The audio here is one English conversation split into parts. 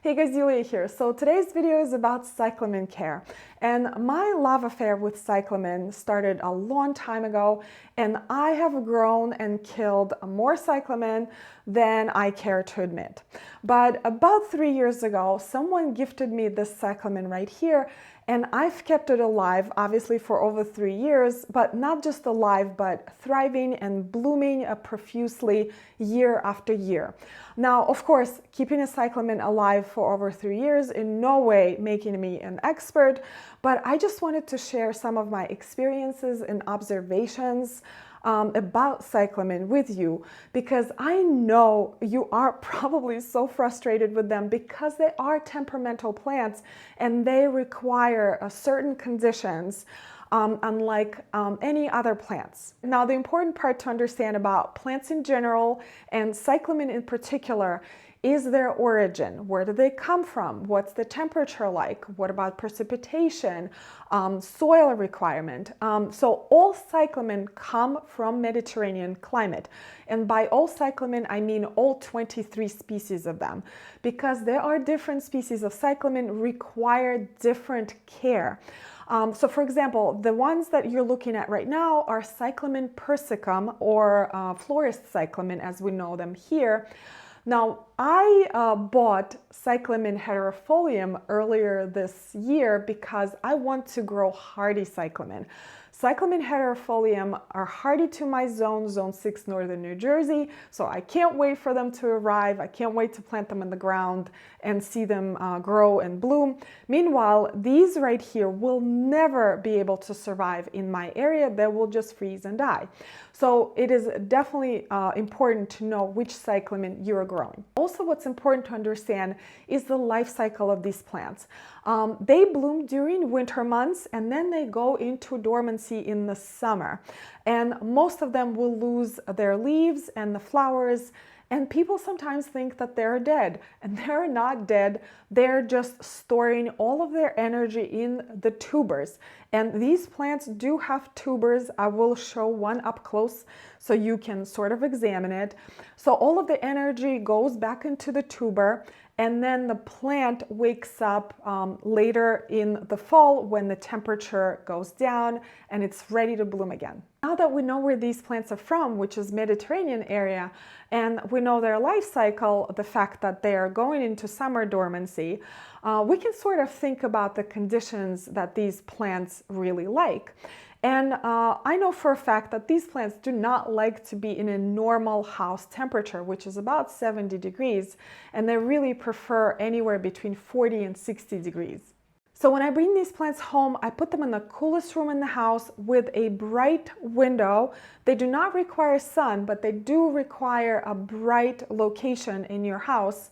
Hey guys, Yuliya here. So today's video is about cyclamen care. And my love affair with cyclamen started a long time ago, and I have grown and killed more cyclamen than I care to admit. But about 3 years ago, someone gifted me this cyclamen right here, and I've kept it alive, obviously for over 3 years, but not just alive, but thriving and blooming profusely year after year. Now, of course, keeping a cyclamen alive for over 3 years in no way making me an expert, but I just wanted to share some of my experiences and observations about cyclamen with you, because I know you are probably so frustrated with them because they are temperamental plants and they require certain conditions unlike any other plants. Now, the important part to understand about plants in general and cyclamen in particular is their origin. Where do they come from? What's the temperature like? What about precipitation, soil requirement? So all cyclamen come from Mediterranean climate. And by all cyclamen, I mean all 23 species of them, because there are different species of cyclamen require different care. So for example, the ones that you're looking at right now are Cyclamen persicum, or florist cyclamen as we know them here. Now, I bought Cyclamen hederifolium earlier this year because I want to grow hardy cyclamen. Cyclamen hederifolium are hardy to my zone 6 northern New Jersey, so I can't wait for them to arrive. I can't wait to plant them in the ground and see them grow and bloom. Meanwhile, these right here will never be able to survive in my area. They will just freeze and die. So it is definitely important to know which cyclamen you are growing. Also, what's important to understand is the life cycle of these plants. They bloom during winter months and then they go into dormancy in the summer. And most of them will lose their leaves and the flowers. And people sometimes think that they're dead, and they're not dead. They're just storing all of their energy in the tubers. And these plants do have tubers. I will show one up close so you can sort of examine it. So all of the energy goes back into the tuber, and then the plant wakes up later in the fall when the temperature goes down and it's ready to bloom again. Now that we know where these plants are from, which is Mediterranean area, and we know their life cycle, the fact that they are going into summer dormancy, we can sort of think about the conditions that these plants really like. And I know for a fact that these plants do not like to be in a normal house temperature, which is about 70 degrees, and they really prefer anywhere between 40 and 60 degrees. So when I bring these plants home, I put them in the coolest room in the house with a bright window. They do not require sun, but they do require a bright location in your house.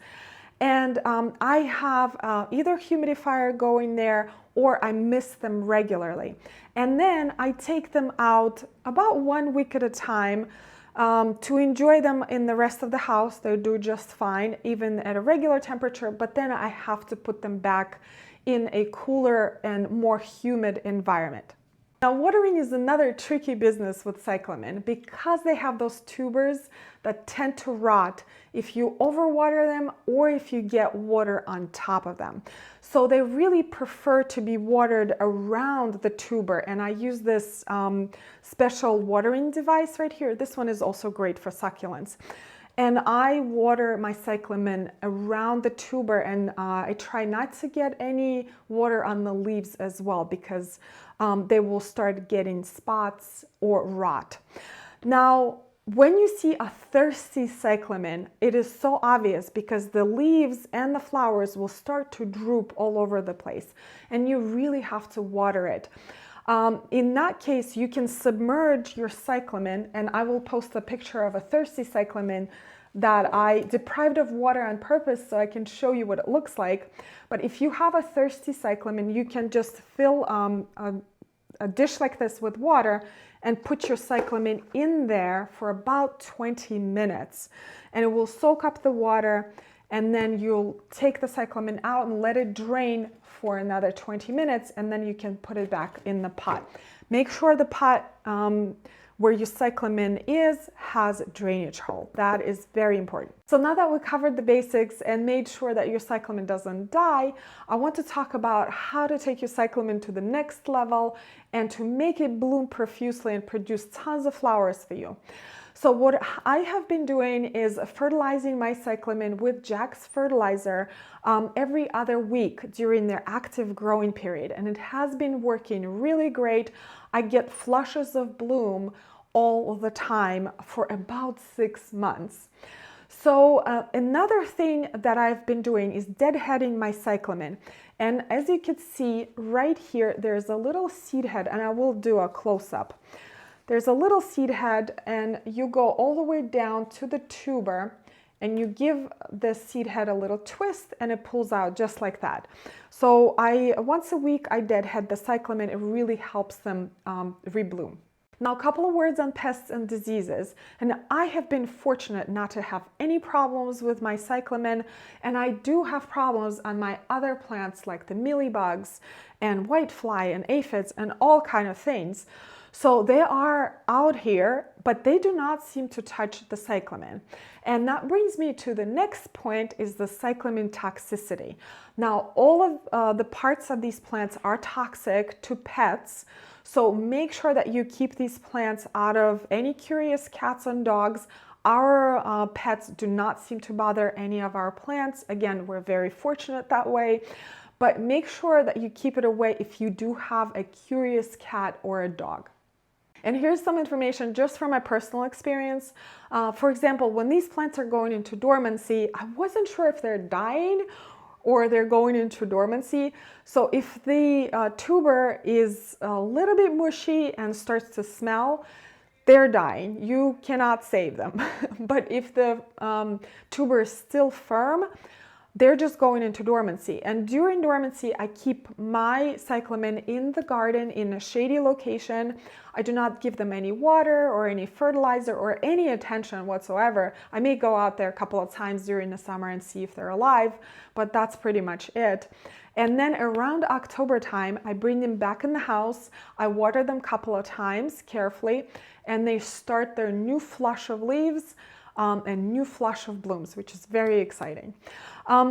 And I have either humidifier going there or I mist them regularly. And then I take them out about 1 week at a time to enjoy them in the rest of the house. They do just fine, even at a regular temperature, but then I have to put them back in a cooler and more humid environment. Now, watering is another tricky business with cyclamen because they have those tubers that tend to rot if you overwater them or if you get water on top of them. So they really prefer to be watered around the tuber, and I use this special watering device right here. This one is also great for succulents. And I water my cyclamen around the tuber, and I try not to get any water on the leaves as well, because they will start getting spots or rot. Now, when you see a thirsty cyclamen, it is so obvious because the leaves and the flowers will start to droop all over the place, and you really have to water it. In that case, you can submerge your cyclamen, and I will post a picture of a thirsty cyclamen that I deprived of water on purpose so I can show you what it looks like. But if you have a thirsty cyclamen, you can just fill a dish like this with water and put your cyclamen in there for about 20 minutes. And it will soak up the water, and then you'll take the cyclamen out and let it drain for another 20 minutes, and then you can put it back in the pot. Make sure the pot where your cyclamen is has a drainage hole. That is very important. So now that we covered the basics and made sure that your cyclamen doesn't die, I want to talk about how to take your cyclamen to the next level and to make it bloom profusely and produce tons of flowers for you. So what I have been doing is fertilizing my cyclamen with Jack's fertilizer every other week during their active growing period, and it has been working really great. I get flushes of bloom all the time for about 6 months. So another thing that I've been doing is deadheading my cyclamen. And as you can see right here, there's a little seed head, and I will do a close-up. There's a little seed head, and you go all the way down to the tuber, and you give the seed head a little twist, and it pulls out just like that. So once a week I deadhead the cyclamen. It really helps them rebloom. Now, a couple of words on pests and diseases. And I have been fortunate not to have any problems with my cyclamen, and I do have problems on my other plants like the mealybugs and whitefly and aphids and all kind of things. So they are out here, but they do not seem to touch the cyclamen. And that brings me to the next point, is the cyclamen toxicity. Now, all of the parts of these plants are toxic to pets. So make sure that you keep these plants out of any curious cats and dogs. Our pets do not seem to bother any of our plants. Again, we're very fortunate that way. But make sure that you keep it away if you do have a curious cat or a dog. And here's some information just from my personal experience. For example, when these plants are going into dormancy, I wasn't sure if they're dying or they're going into dormancy. So if the tuber is a little bit mushy and starts to smell, they're dying. You cannot save them. But if the tuber is still firm, they're just going into dormancy. And during dormancy, I keep my cyclamen in the garden in a shady location. I do not give them any water or any fertilizer or any attention whatsoever. I may go out there a couple of times during the summer and see if they're alive, but that's pretty much it. And then around October time, I bring them back in the house. I water them a couple of times carefully, and they start their new flush of leaves and new flush of blooms, which is very exciting.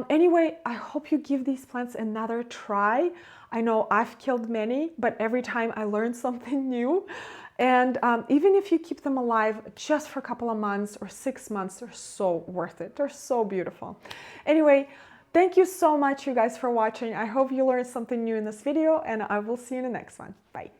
Anyway, I hope you give these plants another try. I know I've killed many, but every time I learn something new. And even if you keep them alive just for a couple of months or 6 months, they're so worth it. They're so beautiful. Anyway, thank you so much, you guys, for watching. I hope you learned something new in this video, and I will see you in the next one. Bye.